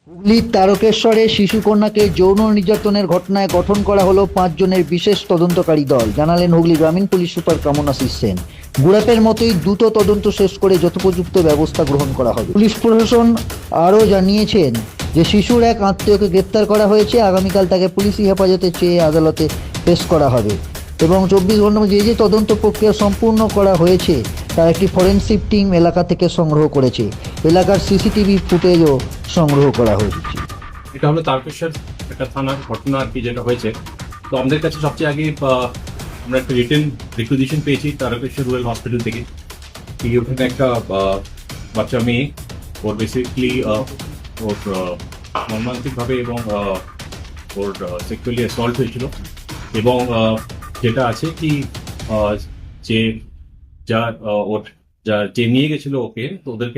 হুগলির তারকেশ্বরে শিশুকন্যাকে যৌন নির্যাতনের ঘটনায় গঠন করা হলো 5 জনের বিশেষ তদন্তকারী দল, জানালেন হুগলি গ্রামীণ পুলিশ সুপার কামনাশিস সেন। গুড়াপের মতোই দ্রুত তদন্ত শেষ করে যথোপযুক্ত ব্যবস্থা গ্রহণ করা হবে। পুলিশ প্রশাসন আরও জানিয়েছেন যে শিশুর এক আত্মীয়কে গ্রেপ্তার করা হয়েছে। আগামীকাল তাকে পুলিশি হেফাজতে চেয়ে আদালতে পেশ করা হবে এবং 24 ঘন্টার মধ্যে যে তদন্ত প্রক্রিয়া সম্পূর্ণ করা হয়েছে তার একটি ফরেনসিক টিম এলাকা থেকে সংগ্রহ করেছে। এলাকার সিসিটিভি ফুটেজও সংগ্রহ করা হয়েছে। এটা হলো তারকেশ্বর একটা থানার ঘটনা আর কি যেটা হয়েছে। তো আমাদের কাছে সবচেয়ে আগে আমরা একটা রিটেন রিকুইজিশন পেয়েছি তারকেশ্বর রুরাল হসপিটাল থেকে। ওখানে একটা বাচ্চা মেয়ে, ওর বেসিকলি ওর মর্মান্তিকভাবে এবং ওর সেক্সুয়ালি অ্যাসল্ট হয়েছিল এবং যেটা আছে কি যে যার ওর যা যে নিয়ে গেছিল ওকে, তো ওদেরকে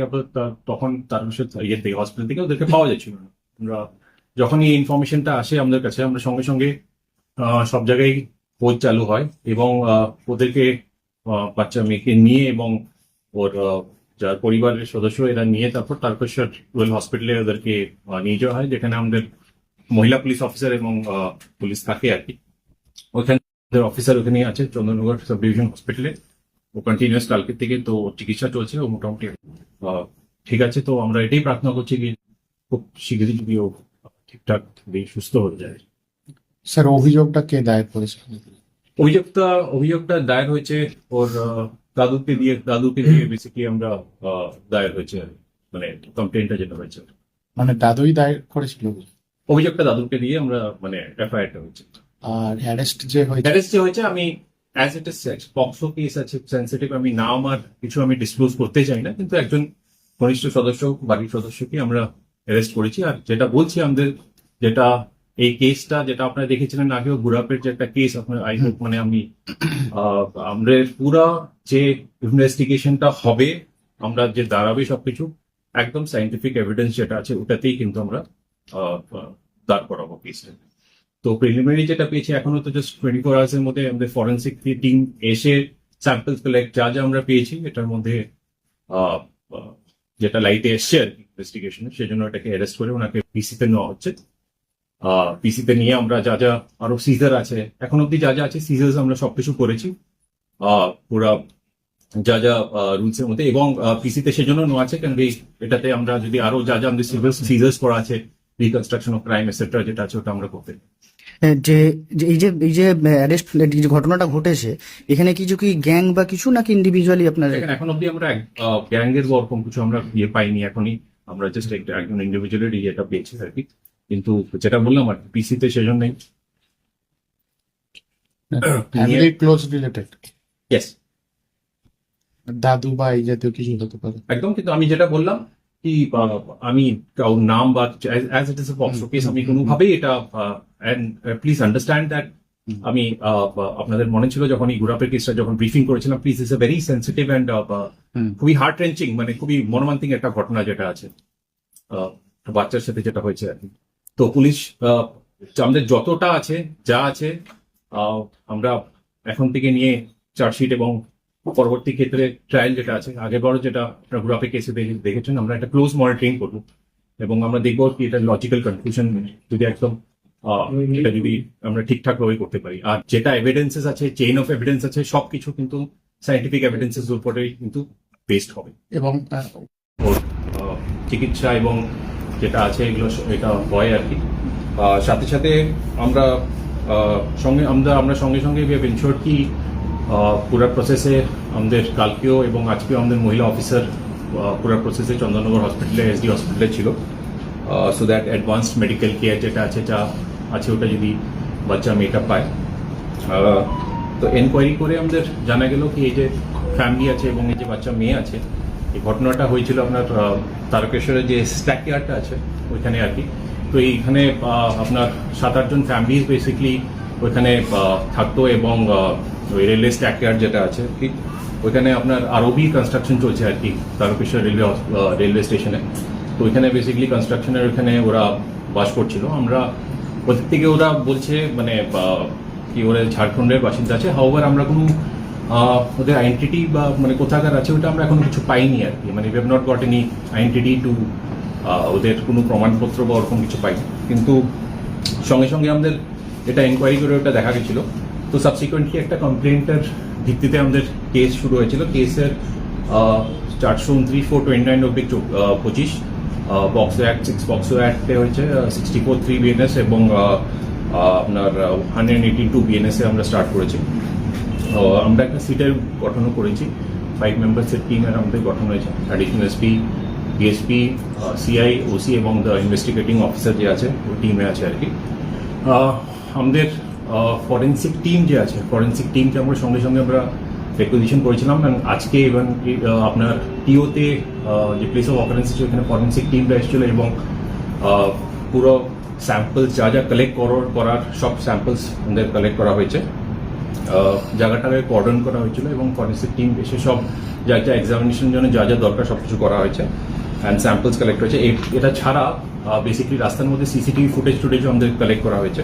তখন তারকেশ্বর ইয়ে থেকে হসপিটাল থেকে ওদেরকে পাওয়া যাচ্ছিল না। আমরা যখন এই ইনফরমেশনটা আসে আমাদের কাছে, আমরা সঙ্গে সঙ্গে সব জায়গায় খোঁজ চালু হয় এবং ওদেরকে বাচ্চা মেয়েকে নিয়ে এবং ওর যার পরিবারের সদস্য এরা নিয়ে তারপর তারকেশ্বর রুরাল হসপিটালে ওদেরকে নিয়ে যাওয়া হয়, যেখানে আমাদের মহিলা পুলিশ অফিসার এবং পুলিশ থাকে আর কি। ওইখানে অফিসার ওখানে আছে চন্দননগর সাব ডিভিশন হসপিটালে। ও কন্টিনিউয়াস কালকের থেকে তো চিকিৎসা চলছে, ও মোটামুটি ঠিক আছে। তো আমরা এটাই প্রার্থনা করছি কি খুব শীঘ্রই যদি ও ঠিকঠাক সুস্থ হয়ে যায়। স্যার, অভিযোগটা কে দায়ের করেছে? অভিযোগটা দায়ের হয়েছে ওর দাদুকে দিয়ে বেসিক্যালি আমরা দায়ের হয়েছে, মানে কমপ্লেনটা যেটা হয়েছে মানে দাদুই দায়ের করেছিল? অভিযোগটা দাদুকে দিয়ে আমরা মানে এফআইআরটা হয়েছে। আর অ্যারেস্ট যে হয়েছে আমি as it is POCSO case আছে, সেন্সিটিভ, আমি নাম আর কিছু আমি ডিসক্লোজ করতে চাই না, কিন্তু একজন ঘনিষ্ঠ সদস্য, বাড়ির সদস্যকে আমরা অ্যারেস্ট করেছি। আর যেটা বলছি আমাদের যেটা এই কেসটা যেটা আপনারা দেখেছিলেন আগেও গুড়াপের যে একটা কেস, আপনার আই হোপ মানে আমাদের পুরা যে ইনভেস্টিগেশনটা হবে, আমরা যে দাঁড়াবে সবকিছু একদম সাইন্টিফিক এভিডেন্স যেটা আছে ওটাতেই কিন্তু আমরা দাঁড় করাবো কেসটা। তো প্রিলিমিনারি যেটা পেয়েছি এখনো তো জাস্ট 24 আওয়ার্স এর মধ্যে আমাদের ফরেন্সিক টিম এসে স্যাম্পলস কালেক্ট যা আমরা পেয়েছি এটার মধ্যে যেটা লাইটে এসছে আর কি ইনভেস্টিগেশনে, সেজন্য এটাকে অ্যারেস্ট করে ওনাকে পিসিতে নেওয়া হচ্ছে। পিসিতে নিয়ে আমরা যা আরো সিজার আছে এখন অব্দি যা আছে সিজার্স আমরা সবকিছু করেছি পুরা যা রুলস এর মধ্যে, এবং পিসিতে সেজন্য নেওয়া আছে কারণ এটাতে আমরা যদি আরো যা আমাদের সিজার্স করা আছে, রিকনস্ট্রাকশন অফ ক্রাইম এটসেট্রা যেটা আছে ওটা আমরা করতে। যে এই যে অ্যারেস্ট যে ঘটনাটা ঘটেছে, এখানে কিছু কি গ্যাং বা কিছু নাকি ইন্ডিভিজুয়ালি আপনারা? এখন অব্দি আমরা গ্যাং এর ওরকম কিছু আমরা পাইনি এখনই, আমরা জাস্ট একজন ইন্ডিভিজুয়ালের ইয়েটা পেয়েছি আর কি। কিন্তু যেটা বললাম আর পিসিতে সেজন্যই ফ্যামিলি ক্লোজ রিলেটেড। ইয়েস, দাদু বা এই জাতীয় কিছু হতে পারে একদম। কিন্তু আমি যেটা বললাম কি আমি কারোর নাম বা as it is a POCSO case আমি কোনোভাবেই এটা, প্লিজ আন্ডারস্ট্যান্ড দ্যাট আমি আপনাদের মনে ছিল যখন এই গুড়াপের কেসটা যখন ব্রিফিং করেছিলাম, please it's a very sensitive and খুবই হার্ট রেঞ্চিং, মানে খুবই মর্মান্তিক একটা ঘটনা যেটা আছে বাচ্চার সাথে যেটা হয়েছে আর কি। তো পুলিশ আমাদের যতটা আছে যা আছে আমরা এখন থেকে নিয়ে চার্জশিট এবং পরবর্তী ক্ষেত্রে ট্রায়াল যেটা আছে আগের বড় যেটা আপনার গুড়াপে কেসে দেখেছেন, আমরা একটা ক্লোজ মনিটরিং করবো এবং আমরা দেখবো কি এটা লজিক্যাল কনফিউশন যদি একদম এটা যদি আমরা ঠিকঠাক ভাবে করতে পারি। আর যেটা এভিডেন্সেস আছে, চেইন অফ এভিডেন্স আছে, সবকিছু কিন্তু সাইন্টিফিক এভিডেন্সেস উপরেই কিন্তু বেসড হবে এবং চিকিৎসা এবং যেটা আছে এগুলো এটা হয় আর কি। সাথে সাথে আমরা সঙ্গে সঙ্গে এনশিওর কি পুরো প্রসেসে আমাদের কালকেও এবং আজকেও আমাদের মহিলা অফিসার পুরো প্রসেসে চন্দননগর হসপিটালে এসডি হসপিটালে ছিল, so that advanced medical care যেটা আছে ওটা যদি বাচ্চা মেয়েটা পায়। তো এনকোয়ারি করে আমাদের জানা গেল কি এই যে ফ্যামিলি আছে এবং এই যে বাচ্চা মেয়ে আছে, এই ঘটনাটা হয়েছিল আপনার তারকেশ্বরের যে স্ট্যাক ইয়ার্ডটা আছে ওইখানে আর কি। তো এইখানে আপনার 7-8 জন ফ্যামিলিজ বেসিকলি ওইখানে থাকতো এবং ওই রেলওয়ে স্ট্যাক ইয়ার্ড যেটা আছে ঠিক ওইখানে আপনার আরওবি কনস্ট্রাকশন চলছে আর কি তারকেশ্বর রেলওয়ে স্টেশনে। তো ওইখানে বেসিক্যালি কনস্ট্রাকশনের ওইখানে ওরা বাস করছিল। আমরা ওদের থেকে ওরা বলছে মানে কি ওরা ঝাড়খণ্ডের বাসিন্দা আছে, হাওয়ার আমরা কোনো ওদের আইডেন্টিটি বা মানে কোথাকার আছে ওটা আমরা এখনো কিছু পাইনি আর কি, মানে we have not goat any identity two ওদের কোনো প্রমাণপত্র বা ওরকম কিছু পাই, কিন্তু সঙ্গে সঙ্গে আমাদের এটা এনকোয়ারি করে ওটা দেখা গেছিল। তো সাবসিকুয়েন্টলি একটা কমপ্লেন্টের ভিত্তিতে আমাদের কেস শুরু হয়েছিল। কেসের 429/429/25 পক্সো অ্যাক্ট 6 পক্সো অ্যাক্টে হয়েছে 64(3) BNS এবং আপনার 182 BNS এ আমরা স্টার্ট করেছি। আমরা একটা সিটের গঠনও করেছি, 5 মেম্বার্সের টিমের আমাদের গঠন হয়েছে। Additional SP, DSP, CI, OC এবং দ্য ইনভেস্টিগেটিং অফিসার যে আছে ওই টিমে আছে আর কি। আমাদের ফরেন্সিক টিম যে আছে, ফরেন্সিক টিমকে আমরা সঙ্গে সঙ্গে আমরা রেকুইজিশন করেছিলাম। আজকে ইভেন আপনার টিওতে যে প্লেস অফ অকারেন্স আছে ওখানে ফরেন্সিক টিমটা এসেছিল এবং পুরো স্যাম্পলস যা যা কালেক্ট করার সব স্যাম্পলস আমাদের কালেক্ট করা হয়েছে। জায়গাটাকে কর্ডন করা হয়েছিল এবং ফরেন্সিক টিম এসে সব যা যা এক্সামিনেশনের জন্য যা যা দরকার সব কিছু করা হয়েছে অ্যান্ড স্যাম্পলস কালেক্ট হয়েছে। এটা ছাড়া বেসিক্যালি রাস্তার মধ্যে সিসিটিভি ফুটেজও আমাদের কালেক্ট করা হয়েছে।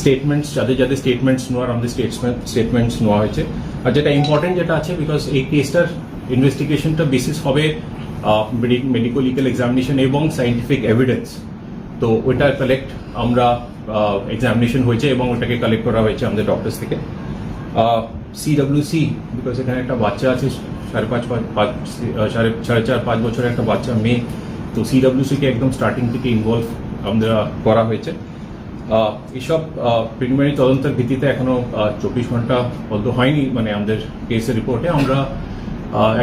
স্টেটমেন্টস যাদের স্টেটমেন্টস নেওয়ার আমাদের স্টেটমেন্টস নেওয়া হয়েছে। আর যেটা ইম্পর্টেন্ট যেটা আছে, বিকজ এই কেসটার ইনভেস্টিগেশনটা বেসিস হবে মেডিকো লিগাল এক্সামিনেশন এবং সাইন্টিফিক এভিডেন্স। তো ওইটা কালেক্ট আমরা এক্সামিনেশন হয়েছে এবং ওটাকে কালেক্ট করা হয়েছে আমাদের ডক্টরস থেকে। সিডব্লিউসি, বিকজ এখানে একটা বাচ্চা আছে 4.5 বছরের একটা বাচ্চা মেয়ে, তো সিডব্লিউসিকে একদম স্টার্টিং থেকে ইনভলভ আমরা করা হয়েছে। এইসব প্রিলিমিনারি তদন্তের ভিত্তিতে এখনো 24 ঘন্টা বলতে হয়নি, মানে আমাদের কেসের রিপোর্টে আমরা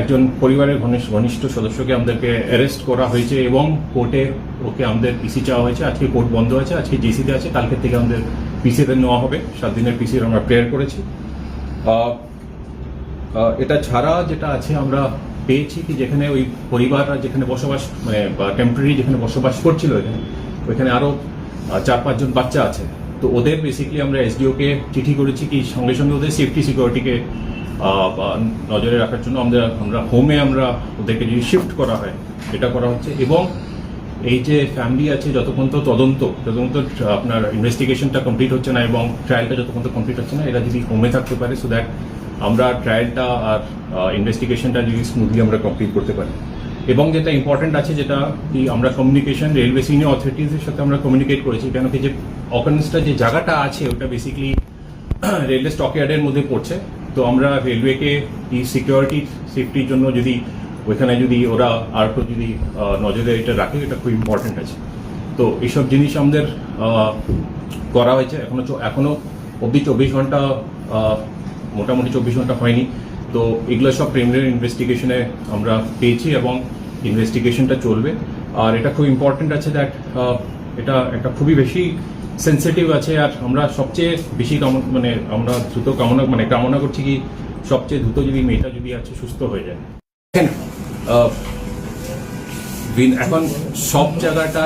একজন পরিবারের ঘনিষ্ঠ সদস্যকে আমাদেরকে অ্যারেস্ট করা হয়েছে এবং কোর্টে ওকে আমাদের পিসি চাওয়া হয়েছে। আজকে কোর্ট বন্ধ আছে, আজকে জিসিতে আছে, কালকে থেকে আমাদের পিসিতে নেওয়া হবে। 7 দিনের পিসির আমরা প্রেয়ার করেছি। এটা ছাড়া যেটা আছে আমরা পেয়েছি কি যেখানে ওই পরিবাররা যেখানে বসবাস মানে টেম্পোরারি যেখানে বসবাস করছিল ওইখানে আরো 4-5 জন বাচ্চা আছে। তো ওদের বেসিক্যালি আমরা এসডিওকে চিঠি করেছি কি সঙ্গে সঙ্গে ওদের সেফটি সিকিউরিটিকে নজরে রাখার জন্য আমরা হোমে আমরা ওদেরকে যদি শিফট করা হয় এটা করা হচ্ছে। এবং এই যে ফ্যামিলি আছে যতক্ষণ তদন্ত আপনার ইনভেস্টিগেশনটা কমপ্লিট হচ্ছে না এবং ট্রায়ালটা যতক্ষণ কমপ্লিট হচ্ছে না, এরা যদি হোমে থাকতে পারে সো দ্যাট আমরা ট্রায়ালটা আর ইনভেস্টিগেশনটা যদি স্মুথলি আমরা কমপ্লিট করতে পারি। এবং যেটা ইম্পর্টেন্ট আছে যেটা কি আমরা কমিউনিকেশন রেলওয়ে সিনিয়র অথরিটিজের সাথে আমরা কমিউনিকেট করেছি, কেন কি যে অকারেন্সটা যে জায়গাটা আছে ওটা বেসিক্যালি রেলওয়ে স্টকইয়ার্ডের মধ্যে পড়ছে। তো আমরা রেলওয়েকে এই সিকিউরিটি সেফটির জন্য যদি ওইখানে যদি ওরা আর একটু যদি নজরে এটা রাখে, এটা খুব ইম্পর্টেন্ট আছে। তো এইসব জিনিস আমাদের করা হয়েছে। এখনো অবধি 24 ঘন্টা মোটামুটি 24 ঘন্টা হয়নি। তো এগুলো সব প্রিলিমিনারি ইনভেস্টিগেশনে আমরা পেয়েছি এবং ইনভেস্টিগেশনটা চলবে। আর এটা খুব ইম্পর্টেন্ট আছে দ্যাট এটা একটা খুবই বেশি সেন্সিটিভ আছে। আর আমরা সবচেয়ে বেশি আমরা দ্রুত কামনা করছি কি সবচেয়ে দ্রুত যদি মেয়েটা যদি আছে সুস্থ হয়ে যায়। এখন সব জায়গাটা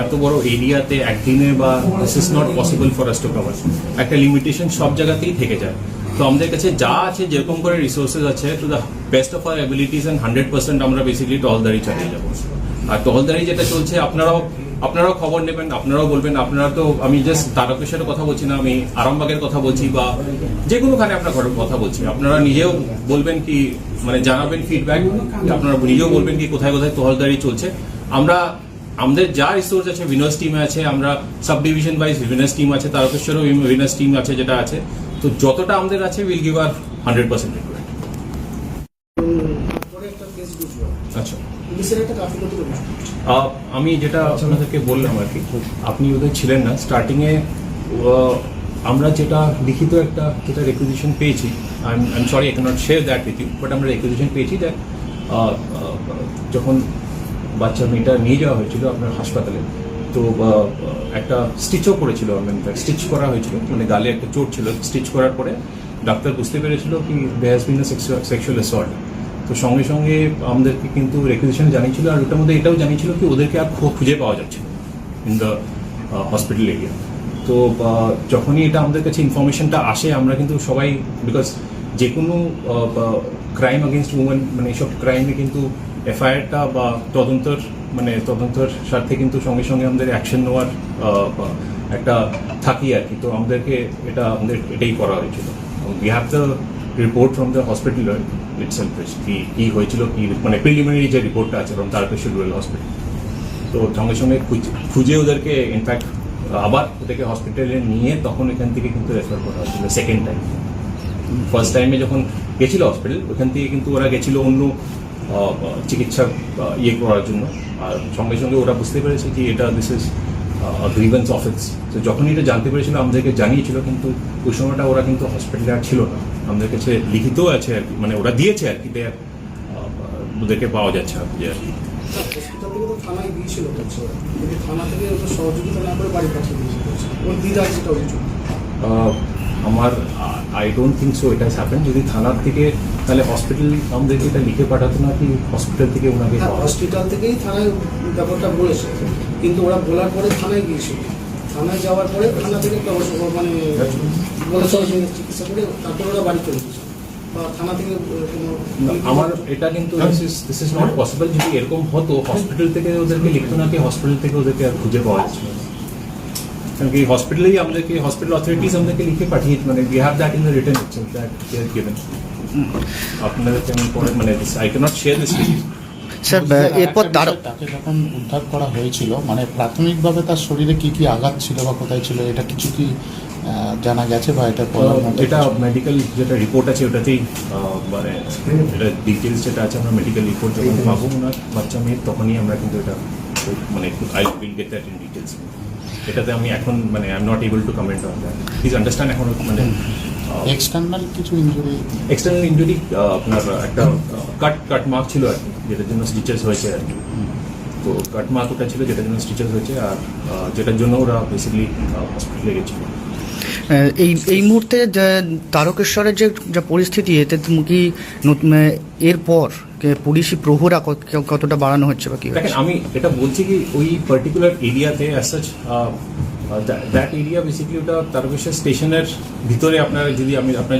এত বড় এরিয়াতে একদিনে বা this is not possible for us to cover. একটা লিমিটেশন সব জায়গাতেই থেকে যায়। তো আমাদের কাছে যা আছে যেরকম করে রিসোর্সেস আছে to the best of our abilities and 100% আমরা বেসিক্যালি টহলদারি চালিয়ে যাবো। আর টহলদারি যেটা চলছে আপনারাও খবর নেবেন, আপনারাও বলবেন। আপনারা তো আমি জাস্ট তারকেশ্বরের কথা বলছি না, আমি আরামবাগের কথা বলছি বা যে কোনোখানে আপনার ঘরের কথা বলছি। আপনারা নিজেও বলবেন কি জানাবেন ফিডব্যাক, আপনারা নিজেও বলবেন কি কোথায় কোথায় টহলদারি চলছে। আমাদের যা রিসোর্স আছে ভিনার্স টিমে আছে, আমরা সাব ডিভিশন ওয়াইজ ভিনার্স টিম আছে, তারকেশ্বরেও ভিনার্স টিম আছে যেটা আছে। তো যতটা আমাদের আছে উইল গিভ আর 100% রিকোয়ার্ড। আচ্ছা, আমি যেটা আপনাদেরকে বললাম আর কি, আপনি ওদের ছিলেন না স্টার্টিংয়ে। আমরা যেটা লিখিত যেটা রেকুইজিশন পেয়েছি, I am sorry I cannot share that with you, but আমরা রেকুইজিশন পেয়েছি দ্যাট যখন বাচ্চা মেয়েটা নিয়ে যাওয়া হয়েছিল আপনার হাসপাতালে, তো একটা স্টিচও করেছিল, স্টিচ করা হয়েছিল, গালে একটা চোট ছিল। স্টিচ করার পরে ডাক্তার বুঝতে পেরেছিল কি there has been a sexual assault. তো সঙ্গে সঙ্গে আমাদেরকে কিন্তু রেকুইজিশনে জানিয়েছিল, আর ওটার মধ্যে এটাও জানিয়েছিল কি ওদেরকে আর খুঁজে পাওয়া যাচ্ছে ইন দ্য হসপিটাল এরিয়া। তো যখনই এটা আমাদের কাছে ইনফরমেশনটা আসে, আমরা কিন্তু সবাই, বিকজ যে কোনো ক্রাইম অ্যাগেনস্ট উমেন এইসব ক্রাইমে কিন্তু এফআইআরটা বা তদন্তের স্বার্থে কিন্তু সঙ্গে সঙ্গে আমাদের অ্যাকশন নেওয়ার একটা থাকি আর কি। তো আমাদের এটাই করা হয়েছিল। We have the report from the hospital itself কি হয়েছিল, কি প্রিলিমিনারি যে রিপোর্টটা আছে ফ্রম তারকেশ্বর রুরাল হসপিটাল। তো সঙ্গে সঙ্গে খুঁজে ওদেরকে ইনফ্যাক্ট আবার ওদেরকে হসপিটালে নিয়ে তখন এখান থেকে কিন্তু রেফার করা হয়েছিল সেকেন্ড টাইম। ফার্স্ট টাইমে যখন গেছিল হসপিটাল ওখান থেকে কিন্তু ওরা গেছিল অন্য চিকিৎসা ইয়ে করার জন্য, আর সঙ্গে সঙ্গে ওরা বুঝতে পেরেছে কি এটা দিস ইজ গ্রিভেন্স অফিস। তো যখন এটা জানতে পেরেছিল আমাদেরকে জানিয়েছিল, কিন্তু ওই সময়টা ওরা কিন্তু হসপিটালে আর ছিল না। আমাদের কাছে লিখিতও আছে আর কি, মানে ওরা দিয়েছে আর কি, ওদেরকে পাওয়া যাচ্ছে আর কি। হসপিটাল থেকে তো থানায় গিয়েছিল হচ্ছে ওরা, কিন্তু থানা থেকে ওদের সহযোগিতা না করে বাড়ি পাঠিয়ে দিয়েছিল ওর দিদা যেটা অভিযোগ। আমার আই ডোন্ট থিঙ্ক সো এটা হ্যাপেন। যদি থানার থেকে তাহলে হসপিটাল আমাদেরকে এটা লিখে পাঠাতো না কি হসপিটাল থেকে ওনাকে হ্যাঁ, হসপিটাল থেকেই থানায় ব্যাপারটা বলেছে, কিন্তু ওরা বলার পরে থানায় গিয়েছিল। থানায় যাওয়ার পরে থানা থেকে একটা মানে বলেছে চিকিৎসা করে তারপরে ওরা বাড়ি চলে গেছে, বা থানা থেকে কোনো আমার এটা কিন্তু দিস ইজ নট পসিবল। যদি এরকম হতো হসপিটাল থেকে ওদেরকে লিখতো না কি হসপিটাল থেকে ওদেরকে আর খুঁজে পাওয়া যাচ্ছে না, কারণ কি হসপিটালেই আমাদেরকে হসপিটাল অথরিটিস আমাদেরকে লিখে পাঠিয়ে, মানে we have that in the written itself that they are given. আপনাদেরকে আমি পরে মানে I can not share this with you. Sir এরপর তার তাকে যখন উদ্ধার করা হয়েছিল মানে প্রাথমিকভাবে তার শরীরে কি কি আঘাত ছিল বা কোথায় ছিল এটা কিছু কি জানা গেছে বা এটা এটা মেডিকেল যেটা রিপোর্ট আছে ওটাতেই মানে এটা ডিটেলস যেটা আছে আমরা মেডিকেল রিপোর্ট যখন পাবো ওনার বাচ্চা মেয়ের তখনই আমরা কিন্তু এটা মানে I will get that in details. এটাতে আমি এখন মানে I am not able to comment on that. Please understand এখন মানে এক্সটার্নাল কিছু ইনজুরি এক্সটার্নাল ইনজুরি আপনার একটা কাট মার্ক ছিল আর কি, যেটার জন্য স্টিচেস হয়েছে আর কি। তো কাট মার্ক ওটা ছিল যেটার জন্য স্টিচেস হয়েছে, আর যেটার জন্য ওরা বেসিক্যালি হসপিটালে গেছিল। এই মুহূর্তে যে তারকেশ্বরের যে যা পরিস্থিতি, এতে কি এরপর পুলিশি প্রহরা কতটা বাড়ানো হচ্ছে বা কি? দেখেন আমি এটা বলছি কি ওই পার্টিকুলার এরিয়াতে as such that area basically ওটা তারকেশ্বর স্টেশনের ভিতরে আপনারা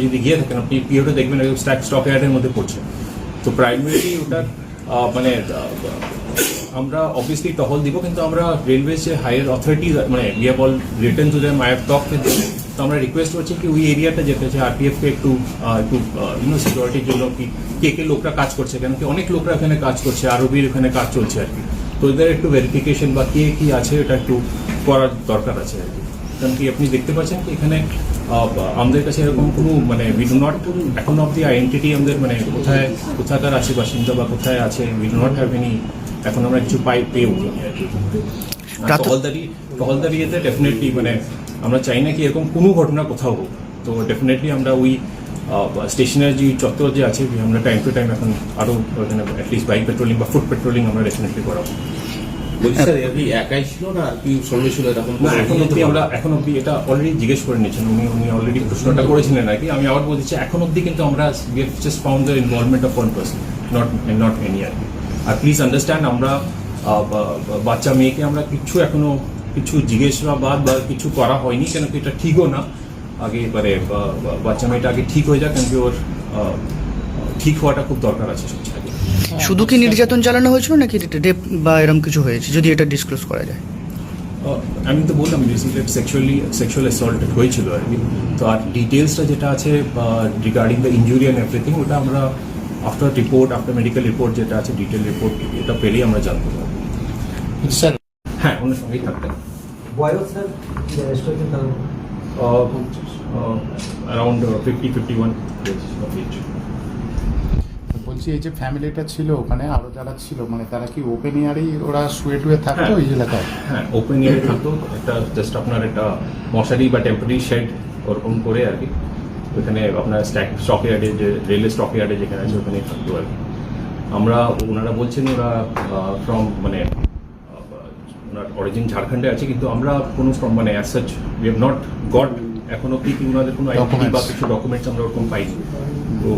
যদি গিয়ে থাকেন আপনি পিওটা দেখবেন স্টক ইয়ার্ডের মধ্যে পড়ছে। তো প্রাইমারিলি ওটার মানে আমরা অবভিয়াসলি টহল দিব, কিন্তু আমরা রেলওয়েজ যে হায়ার অথরিটিজ মানে we have all written to them, I have talk with them. তো আমরা রিকোয়েস্ট করছি কি ওই এরিয়াটা যেটা আছে আরপিএফকে একটু সিকিউরিটির জন্য কি কে লোকরা কাজ করছে, কেন কি অনেক লোকরা এখানে কাজ করছে, আরবির এখানে কাজ চলছে আর কি। তো এদের একটু ভেরিফিকেশন বা কে কি আছে এটা একটু করার দরকার আছে আর কি। কারণ কি আপনি দেখতে পাচ্ছেন কি এখানে আমাদের কাছে এরকম কোনো মানে উই ডু নট এখন অব দি আইডেন্টিটি আমাদের মানে কোথাকার আছে বাসিন্দা বা কোথায় আছে we do not have any, এখন আমরা কিছু পেয়ে উঠিনি আর কি। টহলদারি এতে ডেফিনেটলি মানে আমরা চাই না কি এরকম কোনো ঘটনা কোথাও হোক। তো ডেফিনেটলি আমরা ওই স্টেশনের যে চত্বর যে আছে আমরা টাইম টু টাইম এখন আরও ওখানে অ্যাটলিস্ট বাইক পেট্রোলিং বা ফুট পেট্রোলিং আমরা ডেফিনেটলি করাবো। বলছি স্যার আপনি একাই ছিল না আর কি সঙ্গে ছিল এরকম? না এখন অব্দি এটা অলরেডি জিজ্ঞেস করে নিয়েছেন উনি অলরেডি প্রশ্নটা করেছিলেন আর কি। আমি আবার বলছি এখন অব্দি কিন্তু আমরা we have just found the involvement of one person, not any আর কি। আর প্লিজ আন্ডারস্ট্যান্ড আমরা বাচ্চা মেয়েকে আমরা কিছু জিজ্ঞাসাবাদ বা কিছু করা হয়নি, কেন কি এটা ঠিকও না। আগে এবারে বাচ্চা মেয়েটা আগে ঠিক হয়ে যাক, কেন কি ওর ঠিক হওয়াটা খুব দরকার আছে সবচেয়ে আগে। শুধু কি নির্যাতন চালানো হয়েছিল নাকি রেপ বা এরকম কিছু হয়েছে, যদি এটা ডিসক্লোজ করা যায়? আমি তো বললাম সেক্সুয়াল অ্যাসল্ট হয়েছিল আর কি। তো আর ডিটেলসটা যেটা আছে regarding the injury and everything ওটা আমরা আফটার মেডিকেল রিপোর্ট যেটা আছে ডিটেল রিপোর্ট এটা পেলেই আমরা জানতে পারবো। স্যার হ্যাঁ ওনার সঙ্গেই থাকতেন। বয়স স্যার অ্যারাউন্ড 50-51 of age। বলছি এই যে ফ্যামিলিটা ছিল ওখানে আরো যারা ছিল মানে তারা কি ওপেন এয়ারেই ওরা শুয়ে টুয়ে থাকতো এই এলাকায়? হ্যাঁ ওপেন এয়ারে থাকতো, একটা জাস্ট আপনার একটা মশারি বা টেম্পোরারি শেড ওরকম করে আর কি। ওখানে আপনার স্টক ইয়ার্ডে যে রেলের স্টক ইয়ার্ডে যেখানে আছে ওখানেই থাকতো আর কি। ওনারা বলছেন ওরা ফ্রম মানে ওনার অরিজিন ঝাড়খণ্ডে আছে, কিন্তু আমরা কোনো মানে as such we have not goat এখন অব্দি কি ওনাদের কোনো আইডেন্টি বা কিছু ডকুমেন্টস আমরা ওরকম পাইনি। তো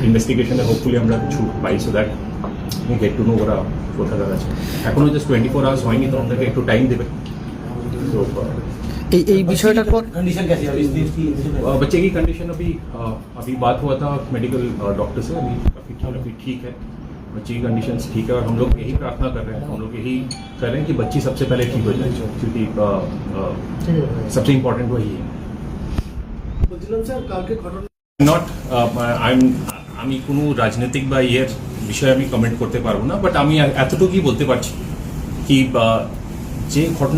ইনভেস্টিগেশনে হোপফুলি আমরা কিছু পাই, so that we get to know ওরা কোথাকার আছে। এখনও জাস্ট 24 আওয়ার্স হয়নি, তো আমাদেরকে একটু টাইম দেবে। তো এই বিষয়টার পর कंडीशन कैसी है बच्चे की कंडीशन अभी बात हुआ था मेडिकल डॉक्टर से, अभी ठीक है, बच्चे की कंडीशन ठीक है। और हम लोग यही प्रार्थना कर रहे हैं, हम लोग यही कर रहे हैं कि बच्ची सबसे पहले ठीक हो जाए, क्योंकि सबसे इम्पोर्टेंट वही है। বলছিলাম স্যার কালকে ঘটনা নট আমি কোনো রাজনৈতিক বা ইয়ের বিষয়ে আমি কমেন্ট করতে পারবো না, বাট আমি এতটুকুই বলতে পারছি কি যে ঘটনা